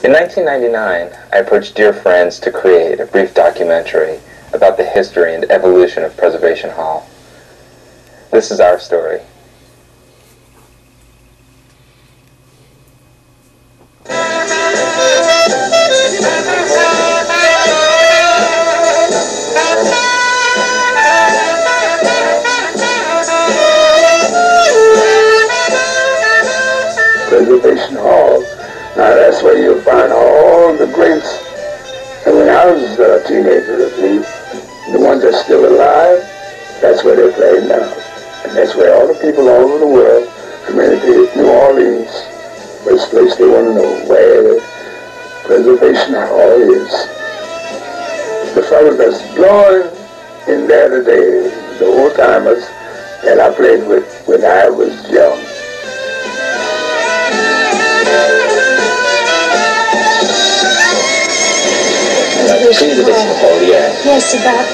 In 1999, I approached dear friends to create a brief documentary about the history and evolution of Preservation Hall. This is our story. Preservation Hall. Now that's where you'll find all the greats. And when I was a teenager, at least, the ones that's still alive, that's where they play now. And that's where all the people all over the world, community, New Orleans, first place they want to know where Preservation Hall is. The fellows that's blowing in there today, the old timers that I played with when I was young. Preservation Hall, yeah. Yes, about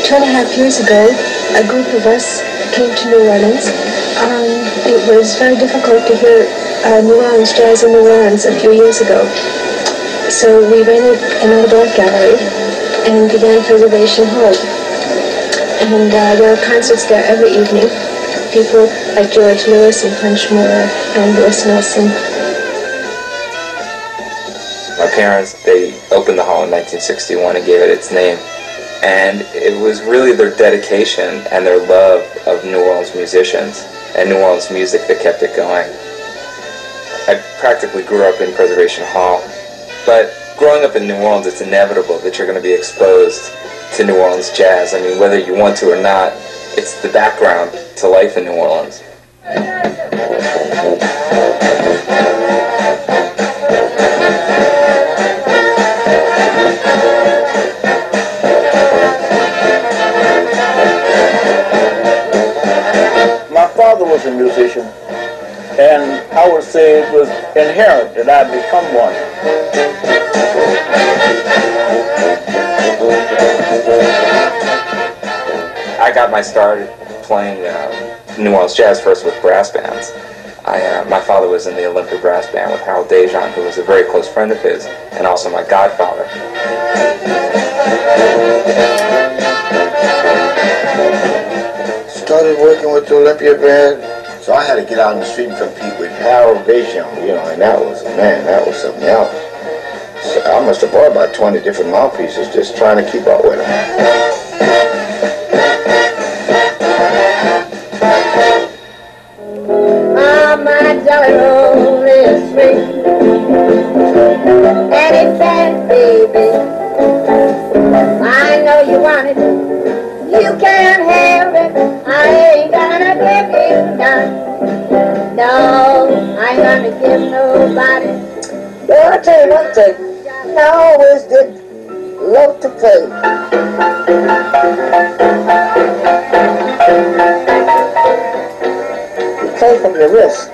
2.5 years ago, a group of us came to New Orleans. It was very difficult to hear New Orleans jazz in New Orleans a few years ago. So we rented an old art gallery and began Preservation Hall. And there are concerts there every evening. People like George Lewis and Punch Moore and Louis Nelson. My parents, they opened the hall in 1961 and gave it its name. And it was really their dedication and their love of New Orleans musicians and New Orleans music that kept it going. I practically grew up in Preservation Hall, but growing up in New Orleans, it's inevitable that you're going to be exposed to New Orleans jazz. I mean, whether you want to or not, it's the background to life in New Orleans. My father was a musician, and I would say it was inherent that I become one. I got my start playing New Orleans jazz first with brass bands. My father was in the Olympic Brass Band with Harold Dejan, who was a very close friend of his, and also my godfather. Started working with the Olympia Band, so I had to get out in the street and compete with Harold Dejan, and that was something else. So I must have bought about 20 different mouthpieces just trying to keep up with him. My jolly roll is sweet, and it's sad, baby. I know you want it, you can't have it. I ain't gonna give you none. No, I ain't gonna give nobody. Well, I'll tell you one thing, I always did love to play. You play from your wrist.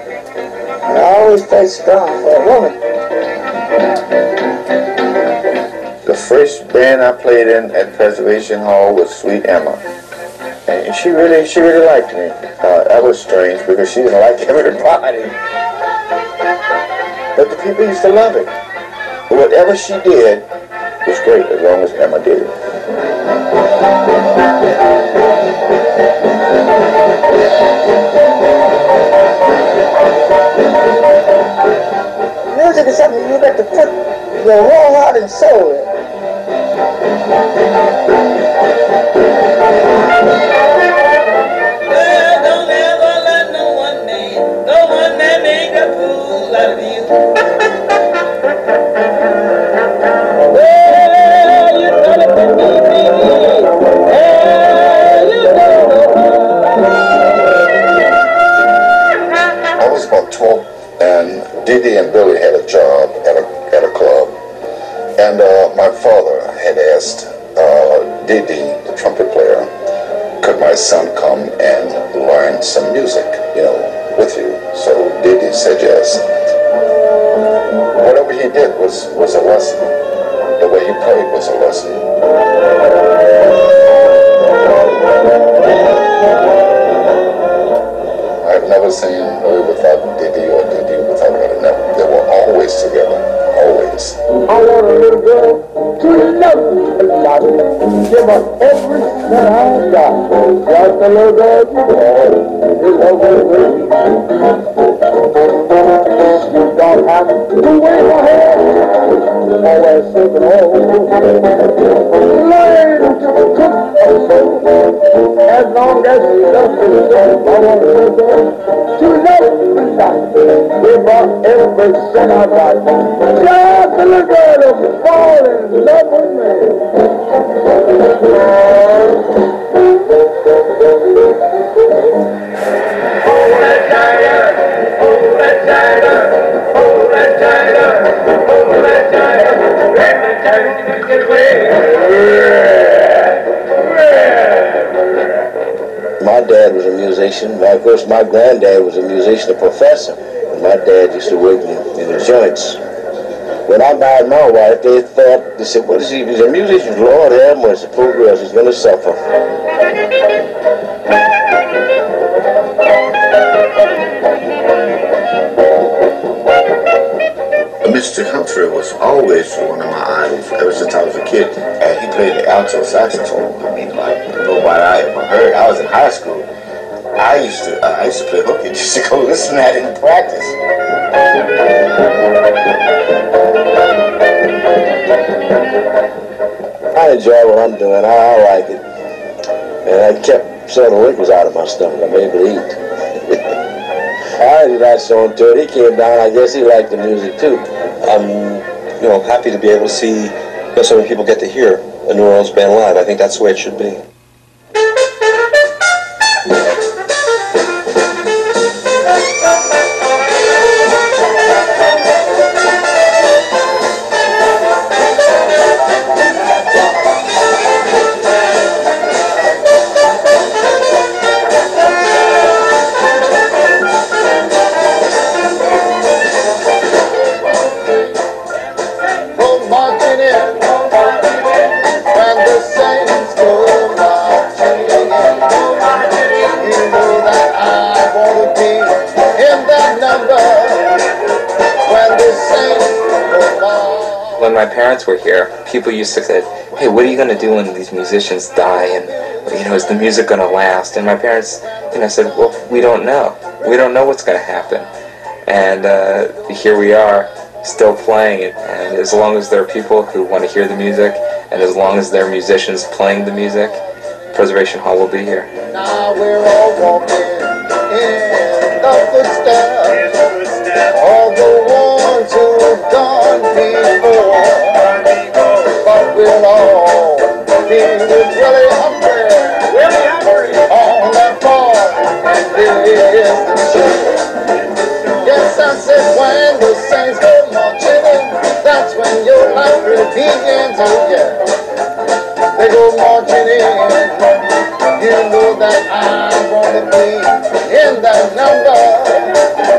And I always played strong for a woman. The first band I played in at Preservation Hall was Sweet Emma. And she really liked me. That was strange because she didn't like everybody. But the people used to love it. Whatever she did was great as long as Emma did it. Music is something you got to put your whole heart and soul in. Well, don't ever let no one man make a fool out of you. Well, you know that me, you I was about 12, and Dee and Billy had a job at a club, and my father had asked Dee, the trumpet player, could my son come and learn some music, with you? So Dee said yes. Whatever he did was a lesson. The way he played was a lesson. I've never seen Louis without Dee or Dee without her. Never. They were always together, always. up every cent I got. Just a little bit is over with. You don't have to wait for help. Always sipping old. Learn to cook as long as you love yourself. I want to love and not. Give up every cent I got. Just a little bit of fall in love with me. My dad was a musician. Of course, my granddad was a musician, a professor. And my dad used to work in the joints. When I married my wife, they said, what is he? He's a musician. Lord have mercy, poor girl, she's going to suffer. Mr. Humphrey was always one of my idols ever since I was a kid. And he played the alto saxophone. I mean, like nobody I ever heard. I was in high school. I used to play hooky just to go listen at it and practice. I enjoy what I'm doing. I like it. And I kept some of the wrinkles out of my stomach. I'm able to eat. I latched on to it. He came down. I guess he liked the music too. I'm, happy to be able to see so many people get to hear a New Orleans band live. I think that's the way it should be. When my parents were here, people used to say, hey, what are you going to do when these musicians die? And, is the music going to last? And my parents, said, well, we don't know. We don't know what's going to happen. And here we are, still playing it. And as long as there are people who want to hear the music, and as long as there are musicians playing the music, Preservation Hall will be here. Now we're all walking in the footsteps of the ones who've gone before. But we'll all be really hungry on that farm, and this is the show. Yes, I said when the saints go marching in, that's when your life really begins. Oh yeah, they go marching in. You know that I want to be in that number.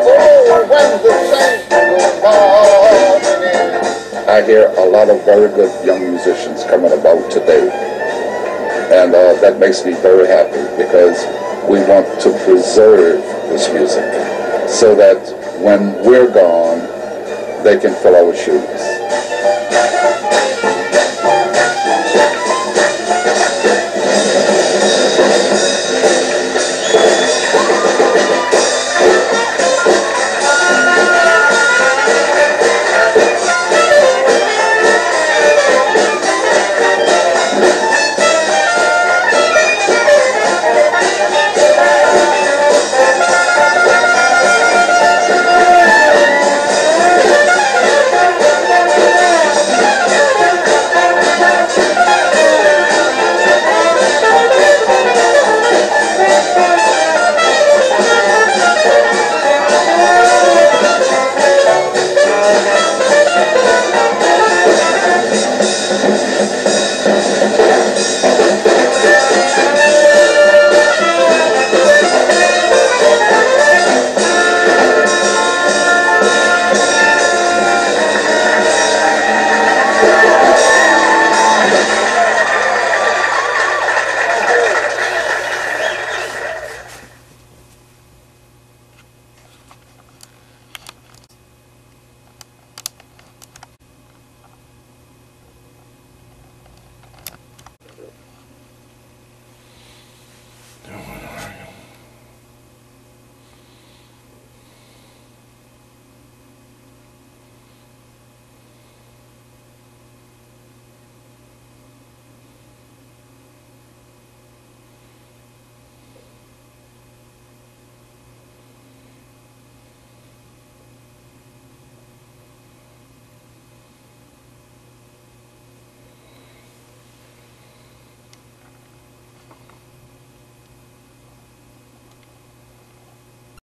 Oh, when the saints go marching in. I hear a lot of very good young musicians coming about today. And that makes me very happy because we want to preserve this music so that when we're gone, they can fill our shoes.